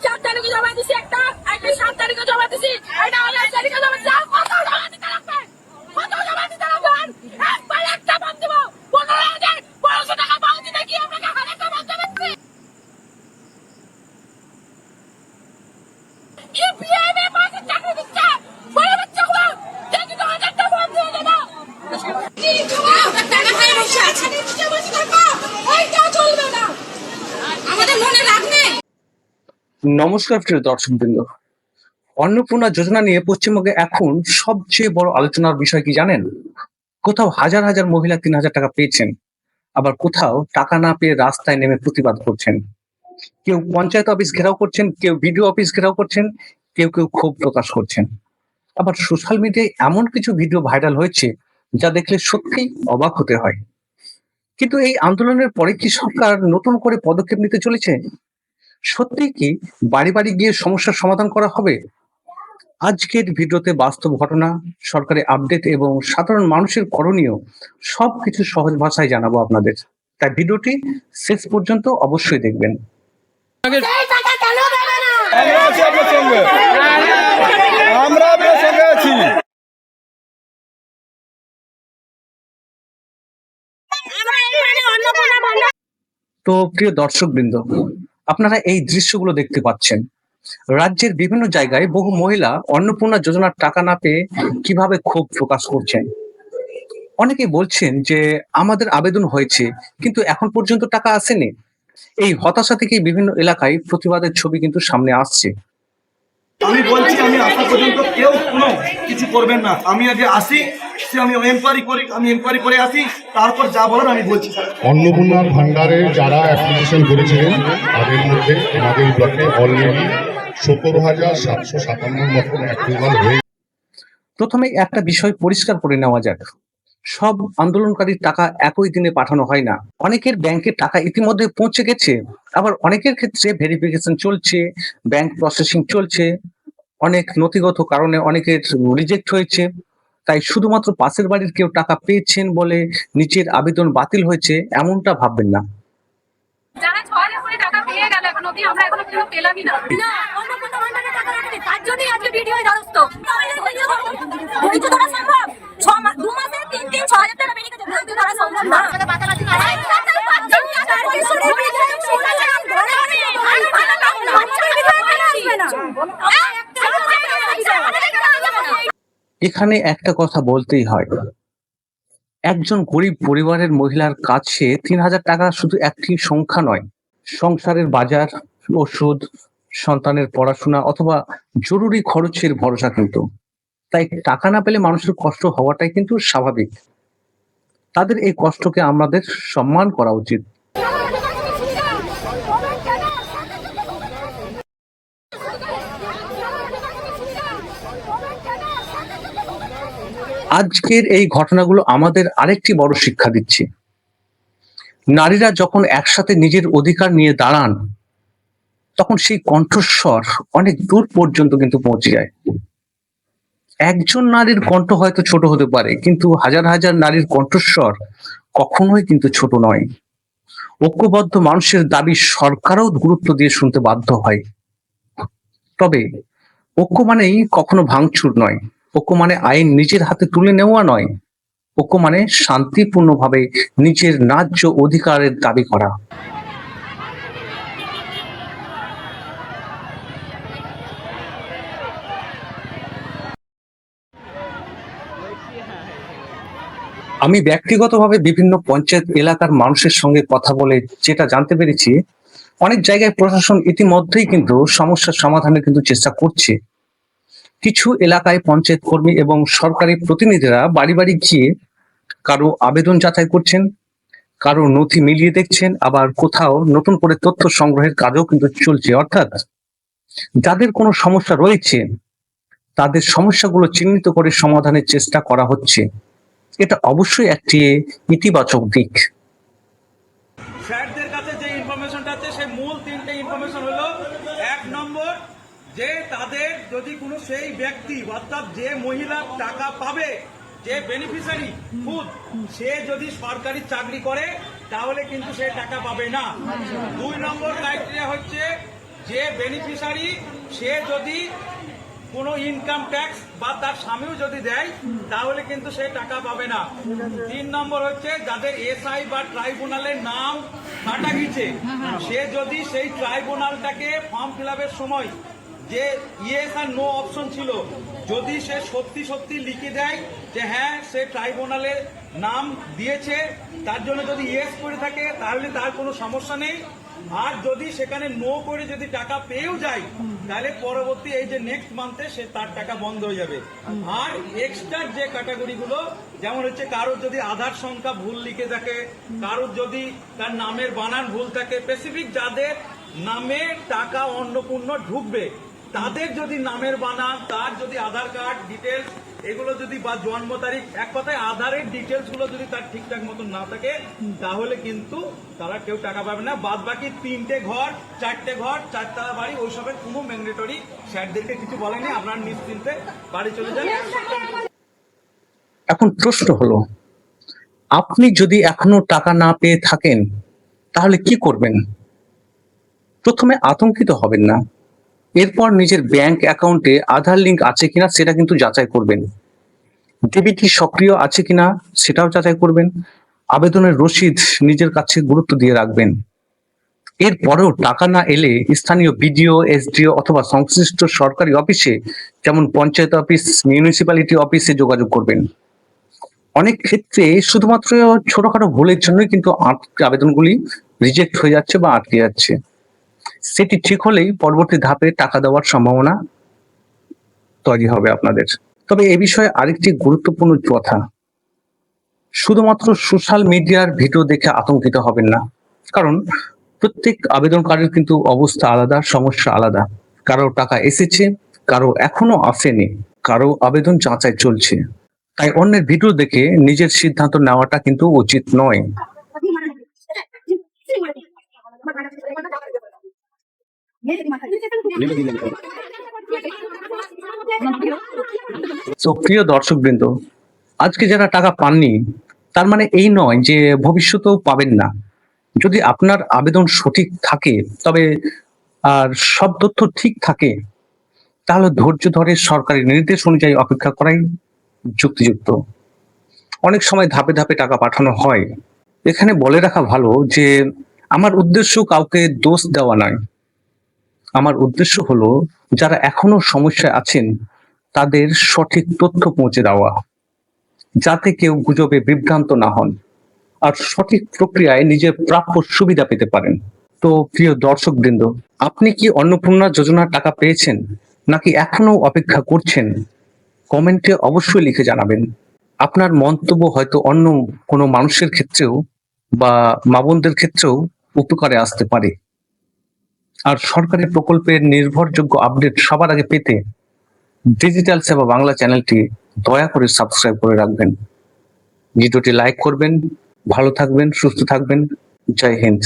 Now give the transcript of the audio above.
4 তারিখে জমা দিছি, একটা 7 তারিখে জমা দিছি, এটা 8 তারিখে জমা দিছি। কত জমা দিতে লাগবে? কত জমা দিতে লাগবে? একবার একটা বাদ দিব 15,000 1200 টাকা বাউন্দি নাকি আপনাকে হাজারটা বাদ দিচ্ছি। ইপিএম এ মাসে চাকরি দিচ্ছে বড় বাচ্চাগুলো দেখি তো হাজারটা বাদ দিয়ে দেবো। কি টাকা খাই বসে আছে, ওইটা চলবে না, আমাদের মনে রাখ নেই। নমস্কার প্রিয় দর্শকবৃন্দ, অন্নপূর্ণা যোজনা নিয়ে পশ্চিমবঙ্গে এখন সবচেয়ে বড় আলোচনার বিষয় কি জানেন? কোথাও হাজার হাজার মহিলা 3,000 টাকা পেয়েছেন, আবার কোথাও টাকা না পেয়ে রাস্তায় নেমে প্রতিবাদ করছেন। কেউ পঞ্চায়েত অফিস ঘেরাও করছেন, কেউ বিডিও অফিস ঘেরাও করছেন, কেউ কেউ ক্ষোভ প্রকাশ করছেন। আবার সোশ্যাল মিডিয়ায় এমন কিছু ভিডিও ভাইরাল হয়েছে যা দেখলে সত্যিই অবাক হতে হয়। কিন্তু এই আন্দোলনের পরে কি সরকার নতুন করে পদক্ষেপ নিতে চলেছে? সত্যিই কি বাড়ি বাড়ি গিয়ে সমস্যার সমাধান করা হবে? আজকের ভিডিওতে বাস্তব ঘটনা, সরকারি আপডেট এবং সাধারণ মানুষের করণীয় সবকিছু সহজ ভাষায় জানাবো আপনাদের। তাই ভিডিওটি শেষ পর্যন্ত অবশ্যই দেখবেন। এই টাকা কেন দেবে না? আমরা আছি আপনার সঙ্গে, আমরা আপনার সঙ্গে আছি। আমরা এখানে অন্নপূর্ণা ভান্ডার। তো প্রিয় দর্শকবৃন্দ, আপনারা এই দৃশ্যগুলো দেখতে পাচ্ছেন। রাজ্যের বিভিন্ন জায়গায় বহু মহিলা অন্নপূর্ণা যোজনার টাকা না পেয়ে কিভাবে ক্ষোভ প্রকাশ করছেন। অনেকেই বলছেন যে আমাদের আবেদন হয়েছে কিন্তু এখন পর্যন্ত টাকা আসেনি। এই হতাশা থেকেই বিভিন্ন এলাকায় প্রতিবাদের ছবি কিন্তু সামনে আসছে। আমি বলছি, আমি আসা পর্যন্ত কেউ কোনো কিছু করবেন না। আমি আগে আসি, আমি এনকোয়ারি করে আসি, তারপর যা বলার আমি বলছি। অন্নপূর্ণার ভান্ডারে যারা অ্যাপ্লিকেশন করেছিলেন তাদের মধ্যে আমাদের ব্লকে অলরেডি 17,757 মতন অ্যাপ্রুভাল হয়ে। প্রথমে একটা বিষয় পরিষ্কার করে নেওয়া যাক, সব আন্দোলনকারীর টাকা একই দিনে পাঠানো হয় না। অনেকের ব্যাংকে টাকা ইতিমধ্যে পৌঁছে গেছে, আবার অনেকের ক্ষেত্রে ভেরিফিকেশন চলছে, ব্যাংক প্রসেসিং চলছে, অনেক নথিগত কারণে অনেকের রিজেক্ট হয়েছে। তাই শুধুমাত্র পাশের বাড়ির কেউ টাকা পেয়েছেন বলে নিজের আবেদন বাতিল হয়েছে এমনটা ভাববেন না। যারা 6,000 করে টাকা পেয়ে গেল এখন অবধি আমরা এখনো কেউ পেলামই না। না, অন্নপূর্ণা ভান্ডারে টাকা রাখেনি, তার জন্যই আজকে ভিডিও দ্বারস্থ। ওই তো ধরা সম্ভব, 2 মাসে 6,000 টাকা বেরিয়ে গেছে, ওই তো ধরা সম্ভব না। এখানে একটা কথা বলতেই হয়, একজন গরিব পরিবারের মহিলার কাছে 3,000 টাকা শুধু একটি সংখ্যা নয়, সংসারের বাজার, ওষুধ, সন্তানের পড়াশোনা অথবা জরুরি খরচের ভরসা কিন্তু। তাই টাকা না পেলে মানুষের কষ্ট হওয়াটাই কিন্তু স্বাভাবিক। তাদের এই কষ্টকে আমাদের সম্মান করা উচিত। আজকের এই ঘটনাগুলো আমাদের আরেকটি বড় শিক্ষা দিচ্ছে। নারীরা যখন একসাথে নিজের অধিকার নিয়ে দাঁড়ান তখন সেই কণ্ঠস্বর অনেক দূর পর্যন্ত কিন্তু পৌঁছে যায়। একজন নারীর কণ্ঠ হয়তো ছোট হতে পারে, কিন্তু হাজার হাজার নারীর কণ্ঠস্বর কখনোই কিন্তু ছোট নয়। ঐক্যবদ্ধ মানুষের দাবি সরকারও গুরুত্ব দিয়ে শুনতে বাধ্য হয়। তবে ঐক্য মানেই কখনো ভাঙচুর নয়, ঐক্য মানে আইন নিজের হাতে তুলে নেওয়া নয়, ঐক্য মানে শান্তিপূর্ণভাবে নিজের ন্যায্য অধিকারের দাবি করা। আমি ব্যক্তিগতভাবে বিভিন্ন পঞ্চায়েত এলাকার মানুষের সঙ্গে কথা বলে যেটা জানতে পেরেছি, অনেক জায়গায় প্রশাসন ইতিমধ্যেই কিন্তু সমস্যার সমাধানের কিন্তু চেষ্টা করছে। কিছু এলাকায় পঞ্চায়েত কর্মী এবং সরকারি প্রতিনিধিরা বাড়ি বাড়ি গিয়ে কারো আবেদন যাচাই করছেন, কারো নথি মিলিয়ে দেখছেন, আবার কোথাও নতুন করে তথ্য সংগ্রহের কাজও কিন্তু চলছে। অর্থাৎ যাদের কোনো সমস্যা রয়েছে তাদের সমস্যাগুলো চিহ্নিত করে সমাধানের চেষ্টা করা হচ্ছে। এটা অবশ্যই একটি ইতিবাচক দিক। স্যারদের কাছে যে ইনফরমেশনটা আছে সেই মূল 3টে ইনফরমেশন হলো, 1 নম্বর যে তাদের যদি কোনো সেই ব্যক্তি অর্থাৎ যে মহিলা টাকা পাবে, যে বেনিফিশিয়ারি খুদ সে যদি সরকারি চাকরি করে তাহলে কিন্তু সে টাকা পাবে না। 2 নম্বর ক্রাইটেরিয়া হচ্ছে যে বেনিফিশিয়ারি সে যদি কোনো ইনকাম ট্যাক্স বা তার স্বামীও যদি দেয় তাহলে কিন্তু সে টাকা পাবে না। 3 নম্বর হচ্ছে যাদের এসআই বা ট্রাইব্যুনালের নাম কাটা গেছে, সে যদি সেই ট্রাইব্যুনালটাকে ফর্ম ফিল আপের সময় যে ইয়েস আর নো অপশন ছিল, যদি সে সত্যি সত্যি লিখে দেয় যে হ্যাঁ সে ট্রাইব্যুনালে নাম দিয়েছে, তার জন্য যদি ইয়েস করে থাকে তাহলে তার কোনো সমস্যা নেই। আর যদি সেখানে নো করে যদি টাকা পেয়েও যায় তাহলে পরবর্তী এই যে নেক্সট মান্থে সে তার টাকা বন্ধ হয়ে যাবে। আর এক্সট্রা যে ক্যাটাগরিগুলো যেমন হচ্ছে কারোর যদি আধার সংখ্যা ভুল লিখে থাকে, কারোর যদি তার নামের বানান ভুল থাকে, স্পেসিফিক যাদের নামে টাকা অন্নপূর্ণ ঢুকবে তাদের যদি নামের বানান, তার যদি আধার কার্ড ডিটেলস এগুলো যদি বা জন্ম তারিখ, এক কথায় আধারের ডিটেলস গুলো যদি তার ঠিকঠাক মতন না থাকে তাহলে কিন্তু তারা কেউ টাকা পাবে না। বাদ বাকি 3টে ঘর 4টে ঘর 4তলা বাড়ি ওইসবের কোনো ম্যান্ডেটরি স্যারদেরকে কিছু বলেনি, আপনার নিশ্চিন্তে বাড়ি চলে যান। এখন প্রশ্ন হলো, আপনি যদি এখনো টাকা না পেয়ে থাকেন তাহলে কি করবেন? প্রথমে আতঙ্কিত হবেন না, এরপর নিজের ব্যাংক অ্যাকাউন্টে আধার লিংক আছে কিনা সেটা কিন্তু যাচাই করবেন, ডিবিটি সক্রিয় আছে কিনা সেটাও যাচাই করবেন, আবেদনের রসিদ নিজের কাছে গুরুত্ব দিয়ে রাখবেন। এরপরেও টাকা না এলে স্থানীয় বিডিও, এসডিও অথবা সংশ্লিষ্ট সরকারি অফিসে যেমন পঞ্চায়েত অফিস, মিউনিসিপ্যালিটি অফিসে যোগাযোগ করবেন। অনেক ক্ষেত্রে শুধুমাত্র ছোটখাটো ভুলের জন্যই কিন্তু আবেদনগুলি রিজেক্ট হয়ে যাচ্ছে বা আটকে যাচ্ছে। সেটি ঠিক হলেই পরবর্তী ধাপে টাকা দেওয়ার সম্ভাবনা তৈরি হবে আপনাদের। তবে এ বিষয়ে আরেকটি গুরুত্বপূর্ণ কথা, শুধুমাত্র সোশ্যাল মিডিয়ার ভিডিও দেখে আতঙ্কিত হবেন না, কারণ প্রত্যেক আবেদনকারীর কিন্তু অবস্থা আলাদা, সমস্যা আলাদা। কারো টাকা এসেছে, কারো এখনো আসেনি, কারো আবেদন যাচাই চলছে। তাই অন্যের ভিডিও দেখে নিজের সিদ্ধান্ত নেওয়াটা কিন্তু উচিত নয়। তো প্রিয় দর্শকবৃন্দ, আজকে যারা টাকা পাননি তার মানে এই নয় যে ভবিষ্যতেও পাবেন না। যদি আপনার আবেদন সঠিক থাকে, তবে আর সব তথ্য ঠিক থাকে, তাহলে ধৈর্য ধরে সরকারি নির্দেশ অনুযায়ী অপেক্ষা করাই যুক্তিযুক্ত। অনেক সময় ধাপে ধাপে টাকা পাঠানো হয়। এখানে বলে রাখা ভালো যে আমার উদ্দেশ্য কাউকে দোষ দেওয়া নয়, আমার উদ্দেশ্য হলো যারা এখনো সমস্যায় আছেন তাদের সঠিক তথ্য পৌঁছে দেওয়া, যাতে কেউ গুজবে বিভ্রান্ত না হন আর সঠিক প্রক্রিয়ায় নিজের প্রাপ্য সুবিধা পেতে পারেন। তো প্রিয় দর্শকবৃন্দ, আপনি কি অন্নপূর্ণা যোজনার টাকা পেয়েছেন নাকি এখনো অপেক্ষা করছেন? কমেন্টে অবশ্যই লিখে জানাবেন। আপনার মন্তব্য হয়তো অন্য কোনো মানুষের ক্ষেত্রেও বা মা বোনদের ক্ষেত্রেও উপকারে আসতে পারে। আর সরকারি প্রকল্পের নির্ভরযোগ্য আপডেট সবার আগে পেতে ডিজিটাল সেবা বাংলা চ্যানেলটি দয়া করে সাবস্ক্রাইব করে রাখবেন। ভিডিওটি লাইক করবেন। ভালো থাকবেন, সুস্থ থাকবেন। জয় হিন্দ।